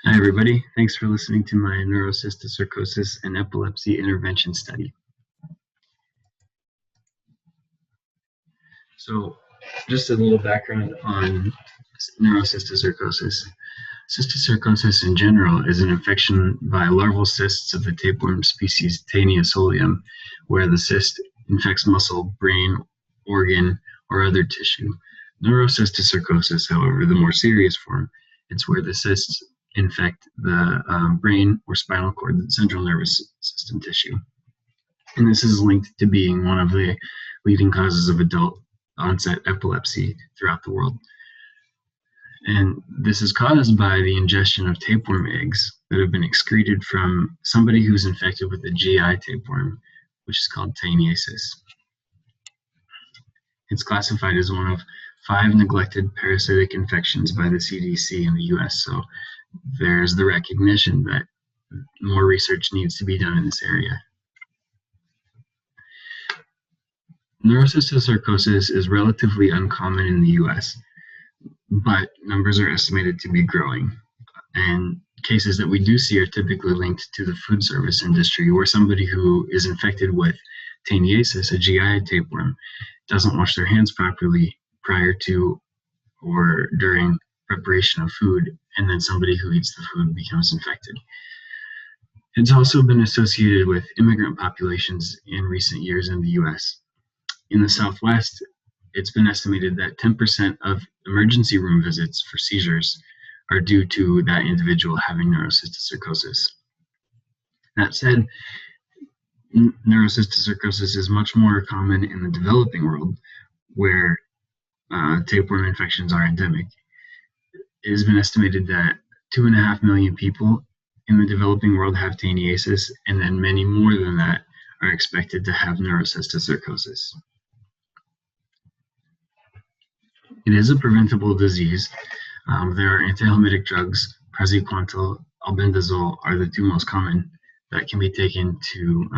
Hi, everybody. Thanks for listening to my neurocysticercosis and epilepsy intervention study. So, just a little background on neurocysticercosis. Cysticercosis in general is an infection by larval cysts of the tapeworm species Taenia solium, where the cyst infects muscle, brain, organ, or other tissue. Neurocysticercosis, however, the more serious form, it's where the cysts infect the brain or spinal cord, the central nervous system tissue. And this is linked to being one of the leading causes of adult onset epilepsy throughout the world. And this is caused by the ingestion of tapeworm eggs that have been excreted from somebody who's infected with a GI tapeworm, which is called taeniasis. It's classified as one of 5 neglected parasitic infections by the CDC in the US. So there's the recognition that more research needs to be done in this area. Neurocysticercosis is relatively uncommon in the US, but numbers are estimated to be growing. And cases that we do see are typically linked to the food service industry, where somebody who is infected with taeniasis, a GI tapeworm, doesn't wash their hands properly prior to or during preparation of food, and then somebody who eats the food becomes infected. It's also been associated with immigrant populations in recent years in the US. In the Southwest, it's been estimated that 10% of emergency room visits for seizures are due to that individual having neurocysticercosis. That said, neurocysticercosis is much more common in the developing world, where tapeworm infections are endemic. It has been estimated that 2.5 million people in the developing world have taeniasis, and then many more than that are expected to have neurocysticercosis. It is a preventable disease. There are antihelmintic drugs. Praziquantel, albendazole are the 2 most common that can be taken to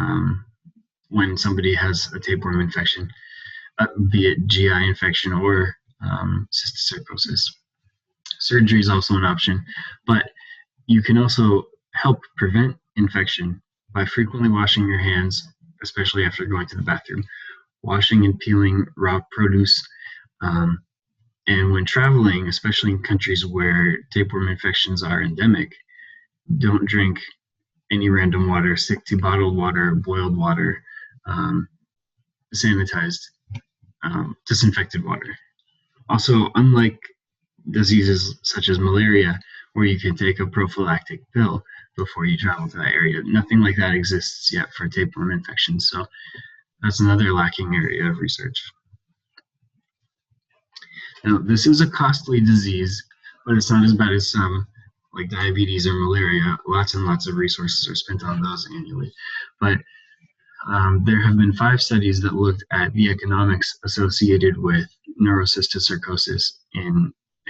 when somebody has a tapeworm infection, be it GI infection or cysticercosis. Surgery is also an option, but you can also help prevent infection by frequently washing your hands, especially after going to the bathroom, washing and peeling raw produce, and when traveling, especially in countries where tapeworm infections are endemic, don't drink any random water. Stick to bottled water, boiled water, sanitized, disinfected water. Also, unlike diseases such as malaria, where you can take a prophylactic pill before you travel to that area, nothing like that exists yet for tapeworm infections. So that's another lacking area of research. Now, this is a costly disease, but it's not as bad as some, like diabetes or malaria. Lots and lots of resources are spent on those annually. But there have been 5 studies that looked at the economics associated with neurocysticercosis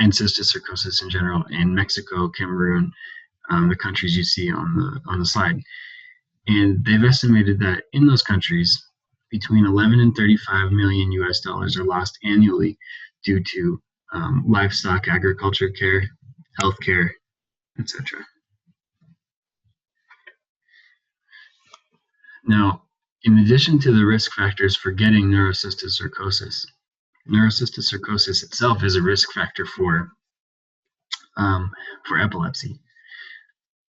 and cysticercosis in general in Mexico, Cameroon, the countries you see on the slide. And they've estimated that in those countries, between 11 and 35 million US dollars are lost annually due to livestock, agriculture care, healthcare, etc. Now, in addition to the risk factors for getting neurocysticercosis itself is a risk factor for epilepsy.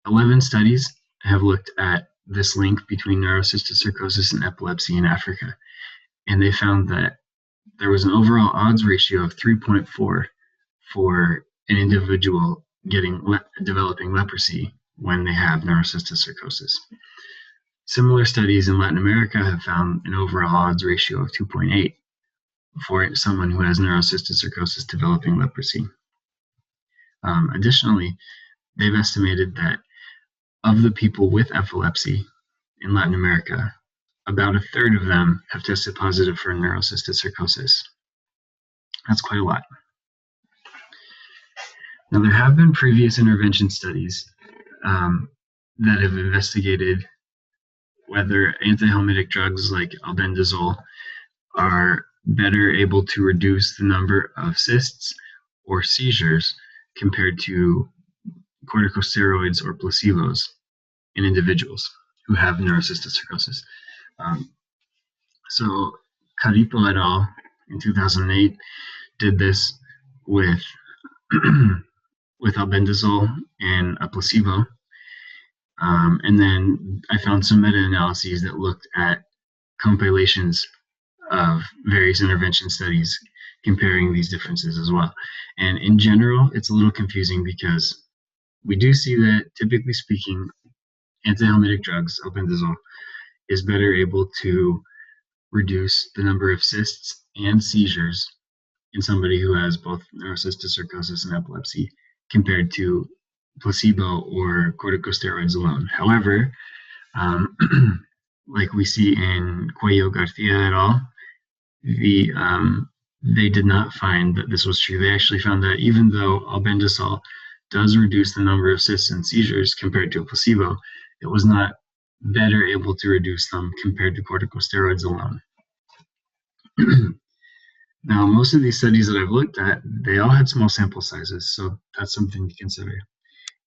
11 studies have looked at this link between neurocysticercosis and epilepsy in Africa, and they found that there was an overall odds ratio of 3.4 for an individual developing leprosy when they have neurocysticercosis. Similar studies in Latin America have found an overall odds ratio of 2.8 for someone who has neurocysticercosis developing leprosy. Additionally, they've estimated that of the people with epilepsy in Latin America, about 1/3 of them have tested positive for neurocysticercosis. That's quite a lot. Now, there have been previous intervention studies that have investigated whether antihelmintic drugs like albendazole are better able to reduce the number of cysts or seizures compared to corticosteroids or placebos in individuals who have neurocystic sarcosis. So Caripo et al. In 2008 did this with with albendazole and a placebo. And then I found some meta-analyses that looked at compilations of various intervention studies comparing these differences as well. And in general, it's a little confusing because we do see that, typically speaking, antihelmintic drugs, albendazole, is better able to reduce the number of cysts and seizures in somebody who has both neurocystic sarcosis and epilepsy compared to placebo or corticosteroids alone. However, like we see in Cuello Garcia et al., they did not find that this was true. They actually found that even though albendazole does reduce the number of cysts and seizures compared to a placebo, it was not better able to reduce them compared to corticosteroids alone. Now, most of these studies that I've looked at, they all had small sample sizes, so that's something to consider.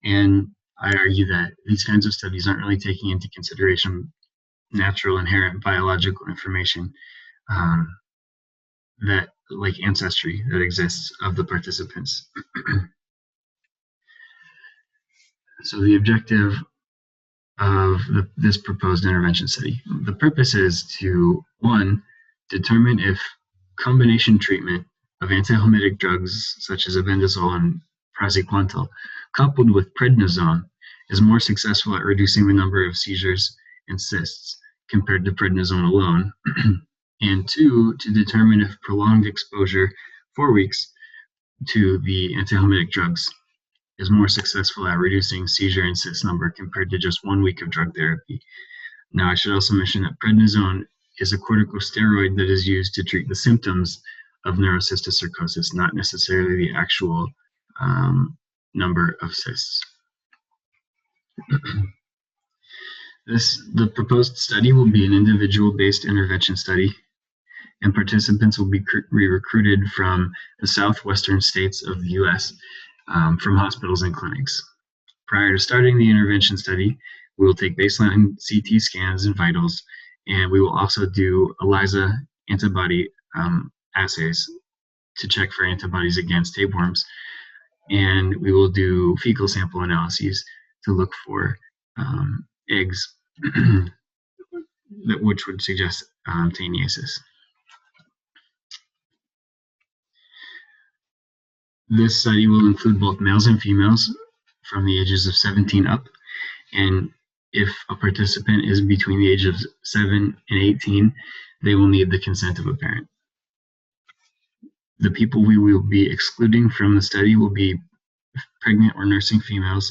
And I argue that these kinds of studies aren't really taking into consideration natural inherent biological information that, like ancestry, that exists of the participants. So the objective of this proposed intervention study, the purpose is to, one, determine if combination treatment of antihelmintic drugs such as albendazole and praziquantel coupled with prednisone is more successful at reducing the number of seizures and cysts compared to prednisone alone. And two, to determine if prolonged exposure, 4 weeks, to the antihelmintic drugs is more successful at reducing seizure and cyst number compared to just 1 week of drug therapy. Now, I should also mention that prednisone is a corticosteroid that is used to treat the symptoms of neurocystic sarcosis, not necessarily the actual number of cysts. The proposed study will be an individual-based intervention study, and participants will be recruited from the southwestern states of the U.S. From hospitals and clinics. Prior to starting the intervention study, we will take baseline CT scans and vitals, and we will also do ELISA antibody assays to check for antibodies against tapeworms. And we will do fecal sample analyses to look for eggs, which would suggest taniasis. This study will include both males and females from the ages of 17 up, and if a participant is between the age of 7 and 18, they will need the consent of a parent. The people we will be excluding from the study will be pregnant or nursing females,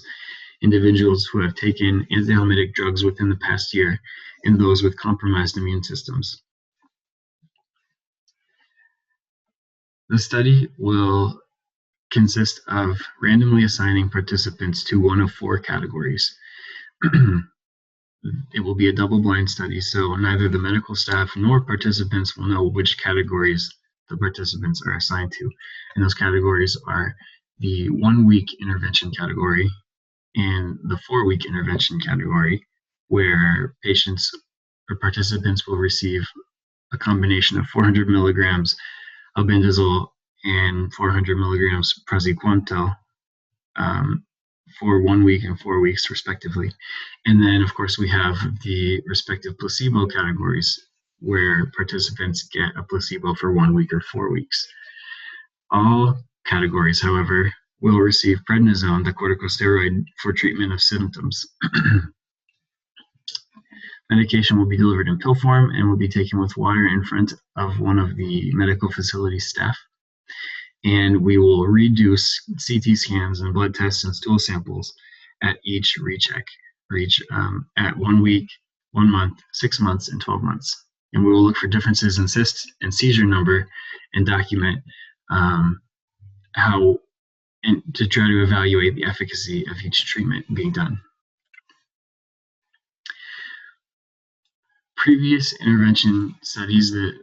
individuals who have taken antihelmintic drugs within the past year, and those with compromised immune systems. The study will consist of randomly assigning participants to one of 4 categories. It will be a double-blind study, so neither the medical staff nor participants will know which categories the participants are assigned to. And those categories are the 1-week intervention category and the 4-week intervention category, where patients or participants will receive a combination of 400 milligrams albendazole and 400 milligrams praziquantel for 1 week and 4 weeks, respectively. And then, of course, we have the respective placebo categories, where participants get a placebo for 1 week or 4 weeks. All categories, however, will receive prednisone, the corticosteroid, for treatment of symptoms. Medication will be delivered in pill form and will be taken with water in front of one of the medical facility staff. And we will redo CT scans and blood tests and stool samples at each recheck, at 1 week, 1 month, 6 months, and 12 months. And we will look for differences in cyst and seizure number and document and to try to evaluate the efficacy of each treatment being done. Previous intervention studies that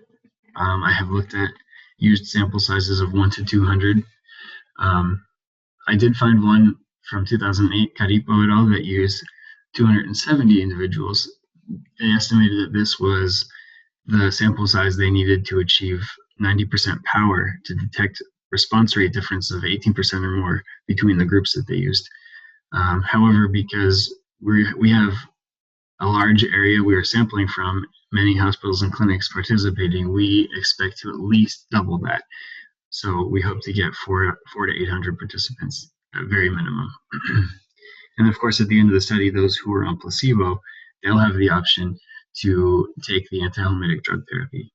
I have looked at used sample sizes of 1 to 200. I did find one from 2008, Caripo et al., that used 270 individuals. They estimated that this was the sample size they needed to achieve 90% power to detect response rate difference of 18% or more between the groups that they used. However, because we have a large area we are sampling from, many hospitals and clinics participating, we expect to at least double that. So we hope to get 400 to 800 participants at very minimum. And of course, at the end of the study, those who are on placebo, they'll have the option to take the antihelmintic drug therapy.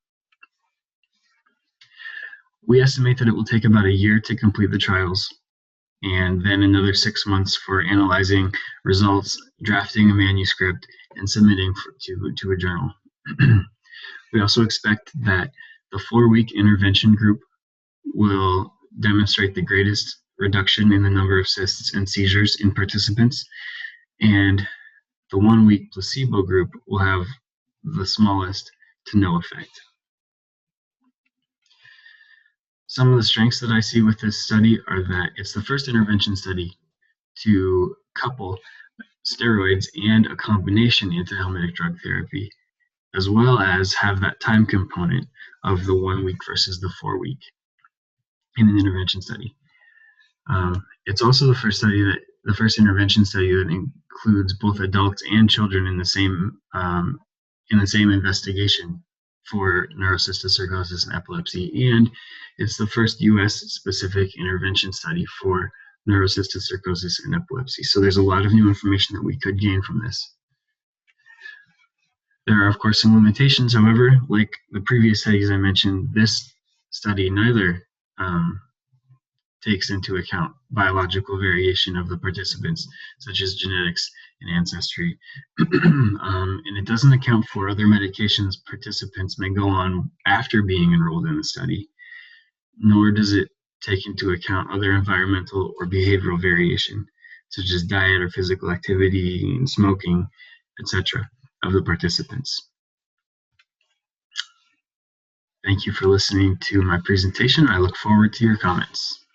We estimate that it will take about a year to complete the trials, and then another 6 months for analyzing results, drafting a manuscript, and submitting to a journal. We also expect that the 4-week intervention group will demonstrate the greatest reduction in the number of cysts and seizures in participants, and the 1-week placebo group will have the smallest to no effect. Some of the strengths that I see with this study are that it's the first intervention study to couple steroids and a combination antihelmintic drug therapy, as well as have that time component of the 1 week versus the 4 week in an intervention study. It's also the first intervention study that includes both adults and children in the same investigation for neurocysticercosis and epilepsy, and it's the first U.S.-specific intervention study for neurocysticercosis and epilepsy. So there's a lot of new information that we could gain from this. There are, of course, some limitations. However, like the previous studies I mentioned, this study neither takes into account biological variation of the participants, such as genetics and ancestry. And it doesn't account for other medications participants may go on after being enrolled in the study, nor does it take into account other environmental or behavioral variation, such as diet or physical activity and smoking, etc., of the participants. Thank you for listening to my presentation. I look forward to your comments.